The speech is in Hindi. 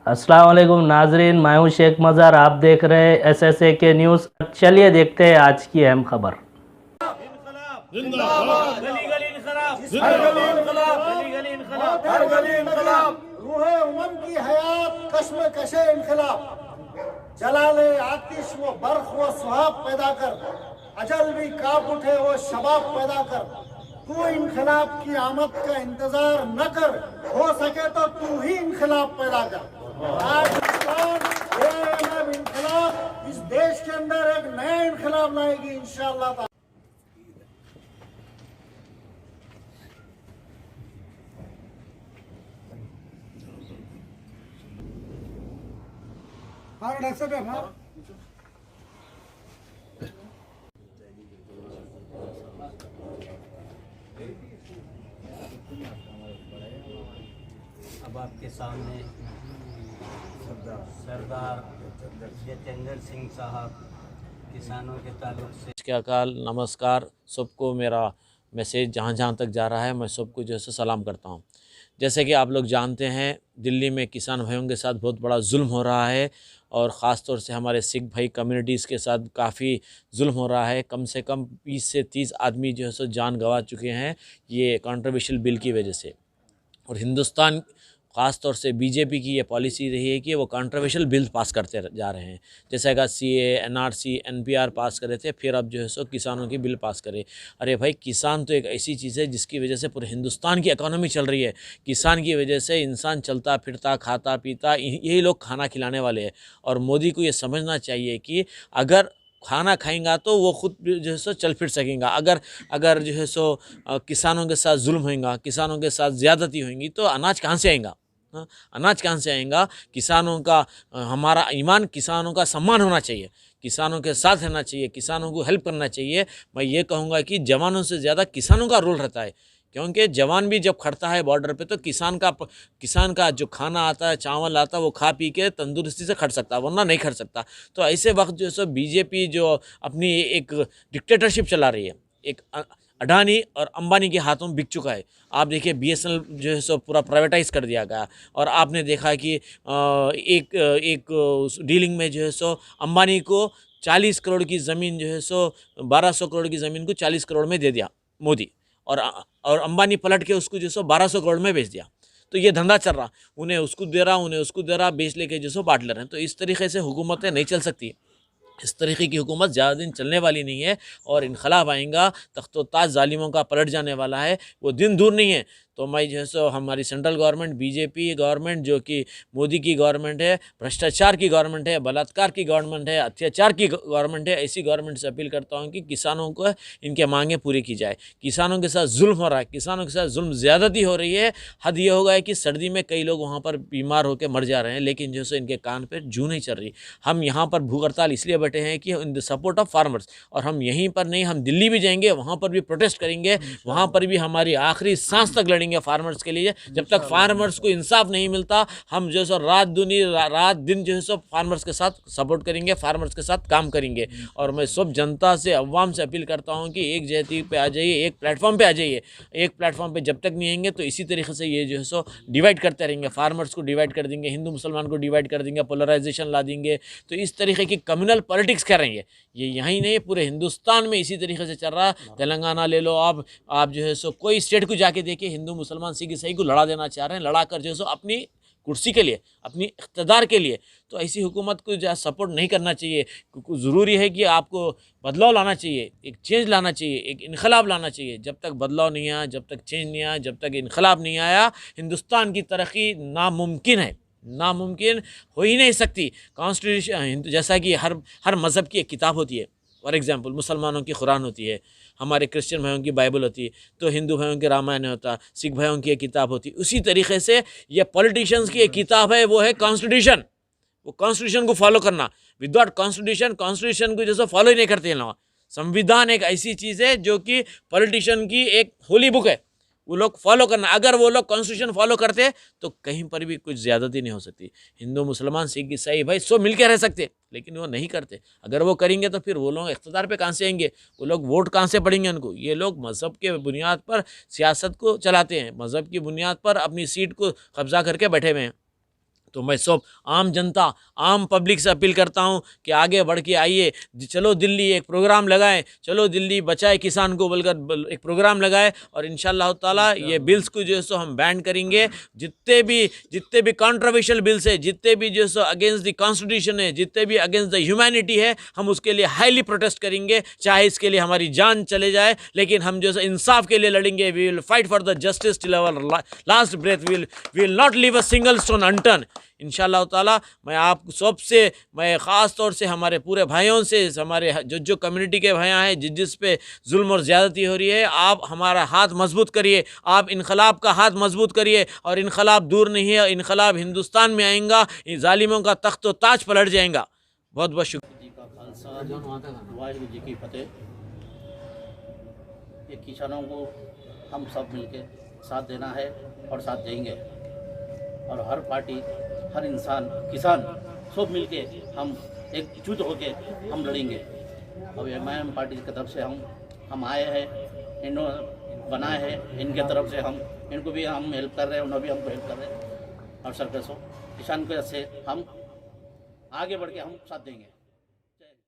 अस्सलाम वालेकुम नाजरीन, मैं हूं शेख मज़हर। आप देख रहे हैं SSA के न्यूज़। चलिए देखते हैं आज की अहम खबर। जिंदाबाद गली गली इनकलाब, हर गली इनकलाब, गली गली इनकलाब, हर गली इनकलाब। रूहे उमम की हयात कश्म कशे इनकलाब, जलाले आतिश वो बर्फ वो सुहाब पैदा कर, अजल भी कांप उठे वो शबाब पैदा कर। तू इनकलाब की आमद का इंतजार न कर, हो सके तो तू ही इनकलाब पैदा कर। आज इनकलाब इस देश के अंदर एक नया इनकलाब लाएगी इंशाअल्लाह। अब आपके सामने सरदार जतेंद्र सिंह साहब किसानों के ताल्लुक से क्या काल नमस्कार। सबको मेरा मैसेज जहाँ जहाँ तक जा रहा है मैं सबको जो है सलाम करता हूँ। जैसे कि आप लोग जानते हैं दिल्ली में किसान भाइयों के साथ बहुत बड़ा जुल्म हो रहा है और ख़ास तौर से हमारे सिख भाई कम्युनिटीज़ के साथ काफ़ी जुल्म हो रहा है। कम से कम 20 से 30 आदमी जो है सो जान गंवा चुके हैं ये कंट्रोवर्शियल बिल की वजह से। और हिंदुस्तान ख़ास तौर से बीजेपी की ये पॉलिसी रही है कि वो कंट्रोवर्शियल बिल पास करते जा रहे हैं। जैसे कि CA, NRC, NPR पास करे थे, फिर अब जो है सो किसानों की बिल पास करे। अरे भाई, किसान तो एक ऐसी चीज़ है जिसकी वजह से पूरे हिंदुस्तान की इकोनॉमी चल रही है। किसान की वजह से इंसान चलता फिरता खाता पीता, यही लोग खाना खिलाने वाले हैं। और मोदी को ये समझना चाहिए कि अगर खाना खाएंगा तो वो खुद जो है सो चल फिर सकेंगा। अगर जो है सो किसानों के साथ जुल्म होएगा, किसानों के साथ ज़्यादती होएंगी तो अनाज कहाँ से आएगा? अनाज कहाँ से आएगा? किसानों का हमारा ईमान, किसानों का सम्मान होना चाहिए, किसानों के साथ रहना चाहिए, किसानों को हेल्प करना चाहिए। मैं ये कहूँगा कि जवानों से ज़्यादा किसानों का रोल रहता है, क्योंकि जवान भी जब खड़ता है बॉर्डर पे तो किसान का जो खाना आता है, चावल आता है, वो खा पी के तंदुरुस्ती से खड़ सकता है, वरना नहीं खड़ सकता। तो ऐसे वक्त जो है सो बीजेपी जो अपनी एक डिक्टेटरशिप चला रही है, एक अडानी और अंबानी के हाथों में बिक चुका है। आप देखिए BSNL जो है सो पूरा प्राइवेटाइज़ कर दिया गया और आपने देखा कि एक डीलिंग में जो है सो अंबानी को 40 करोड़ की ज़मीन जो है सो 1200 करोड़ की ज़मीन को 40 करोड़ में दे दिया मोदी, और अंबानी पलट के उसको जो सो 1200 करोड़ में बेच दिया। तो ये धंधा चल रहा, उन्हें उसको दे रहा, उन्हें उसको दे रहा, बेच लेके जो सो बांट ले रहे हैं। तो इस तरीके से हुकूमतें नहीं चल सकती। इस तरीके की हुकूमत ज़्यादा दिन चलने वाली नहीं है और इनकलाब आएगा, तख्तो-ताज ज़ालिमों का पलट जाने वाला है, वो दिन दूर नहीं है। तो मैं जो है सो हमारी सेंट्रल गवर्नमेंट, बीजेपी गवर्नमेंट जो कि मोदी की गवर्नमेंट है, भ्रष्टाचार की गवर्नमेंट है, बलात्कार की गवर्नमेंट है, अत्याचार की गवर्नमेंट है, ऐसी गवर्नमेंट से अपील करता हूँ कि किसानों को इनके मांगें पूरी की जाए। किसानों के साथ जुल्म हो रहा है, किसानों के साथ जुल्म ज़्यादती हो रही है। हद ये हो गया है कि सर्दी में कई लोग वहाँ पर बीमार होकर मर जा रहे हैं, लेकिन जो है इनके कान पर जूं नहीं चल रही। हम यहाँ पर भूख हड़ताल इसलिए बैठे हैं कि in the support of farmers, और हम यहीं पर नहीं, हम दिल्ली भी जाएंगे, वहाँ पर भी प्रोटेस्ट करेंगे, वहाँ पर भी हमारी आखिरी सांस तक लड़ेंगे फार्मर्स के लिए। जब तक फार्मर्स को इंसाफ नहीं मिलता, हम जो है रात दिन जो है सो फार्मर्स के साथ सपोर्ट करेंगे, फार्मर्स के साथ काम करेंगे। और मैं सब जनता से, अवाम से अपील करता हूँ कि एक जहती पे आ जाइए, एक प्लेटफॉर्म पे आ जाइए। एक प्लेटफॉर्म पे जब तक नहीं आएंगे तो इसी तरीके से ये जो है सो डिवाइड करते रहेंगे, फार्मर्स को डिवाइड कर देंगे, हिंदू मुसलमान को डिवाइड कर देंगे, पोलराइजेशन ला देंगे। तो इस तरीके की कम्युनल पॉलिटिक्स कर रहे हैं। ये यहीं नहीं, पूरे हिंदुस्तान में इसी तरीके से चल रहा है। तेलंगाना ले लो आप जो है सो कोई स्टेट को जाके देखिए, हिंदू मुसलमान सिख ईसाई को लड़ा देना चाह रहे हैं, लड़ा कर जो है सो अपनी कुर्सी के लिए, अपनी इख्तदार के लिए। तो ऐसी हुकूमत को जो सपोर्ट नहीं करना चाहिए। ज़रूरी है कि आपको बदलाव लाना चाहिए, एक चेंज लाना चाहिए, एक इनकलाब लाना चाहिए। जब तक बदलाव नहीं आया, जब तक चेंज नहीं आया, जब तक इनकलाब नहीं आया, हिंदुस्तान की तरक्की नामुमकिन है, नामुमकिन हो ही नहीं सकती। कॉन्स्टिट्यूशन, जैसा कि हर मज़हब की एक किताब होती है। फॉर एग्ज़ाम्पल, मुसलमानों की कुरान होती है, हमारे क्रिश्चियन भाइयों की बाइबल होती है, तो हिंदू भाइयों की रामायण होता, सिख भाइयों की एक किताब होती। उसी तरीके से ये पॉलिटिशियंस की एक किताब है, वो है कॉन्स्टिट्यूशन। वो कॉन्स्टिट्यूशन को फॉलो करना, विदाउट कॉन्स्टिट्यूशन को जैसे फॉलो ही नहीं करते हैं। संविधान एक ऐसी चीज़ है जो कि पॉलिटिशियन की एक होली बुक है, वो लोग फॉलो करना। अगर वो लोग कॉन्स्टिट्यूशन फॉलो करते तो कहीं पर भी कुछ ज़्यादती नहीं हो सकती। हिंदू मुसलमान सिख ईसाई भाई सब मिल के रह सकते, लेकिन वो नहीं करते। अगर वो करेंगे तो फिर वो लोग इख्तिदार पे कहाँ से आएंगे, वो लोग वोट कहाँ से पड़ेंगे उनको। ये लोग मज़हब के बुनियाद पर सियासत को चलाते हैं, मज़हब की बुनियाद पर अपनी सीट को कब्जा करके बैठे हुए हैं। तो मैं सब आम जनता, आम पब्लिक से अपील करता हूँ कि आगे बढ़ के आइए, चलो दिल्ली एक प्रोग्राम लगाएं, चलो दिल्ली बचाए किसान को बोलकर एक प्रोग्राम लगाए, और इंशाअल्लाह ताला ये बिल्स को जो है सो हम बैन करेंगे। जितने भी कंट्रोवर्शियल बिल्स है, जितने भी जो है सो अगेंस्ट द कॉन्स्टिट्यूशन है, जितने भी अगेंस्ट द ह्यूमैनिटी है, हम उसके लिए हाईली प्रोटेस्ट करेंगे, चाहे इसके लिए हमारी जान चले जाए, लेकिन हम जो है इंसाफ के लिए लड़ेंगे। We will fight for the justice till our last breath, we will not leave a single stone unturn इंशाअल्लाह ताला। मैं आप सबसे, मैं ख़ास तौर से हमारे पूरे भाइयों से, हमारे जो कम्युनिटी के भाइयाँ हैं जिस पे जुल्म और ज़्यादती हो रही है, आप हमारा हाथ मजबूत करिए, आप इनकलाब का हाथ मजबूत करिए, और इनकलाब दूर नहीं है, इनकलाब हिंदुस्तान में आएगा, इन जालिमों का तख्त व ताज पलट जाएगा। बहुत बहुत शुक्रिया जी का खालसा, वाहिगुरू जी की फतेह। ये किसानों को हम सब मिलके साथ देना है और साथ देंगे, और हर पार्टी, हर इंसान, किसान सब मिलके हम एकजुट होके हम लड़ेंगे। अब एमआईएम पार्टी की तरफ से हम आए हैं, इन्होंने बनाए हैं, इनके तरफ से हम इनको भी हम हेल्प कर रहे हैं, उन्हें भी हमको हेल्प कर रहे हैं, और सरकार से किसान के से हम आगे बढ़ के हम साथ देंगे।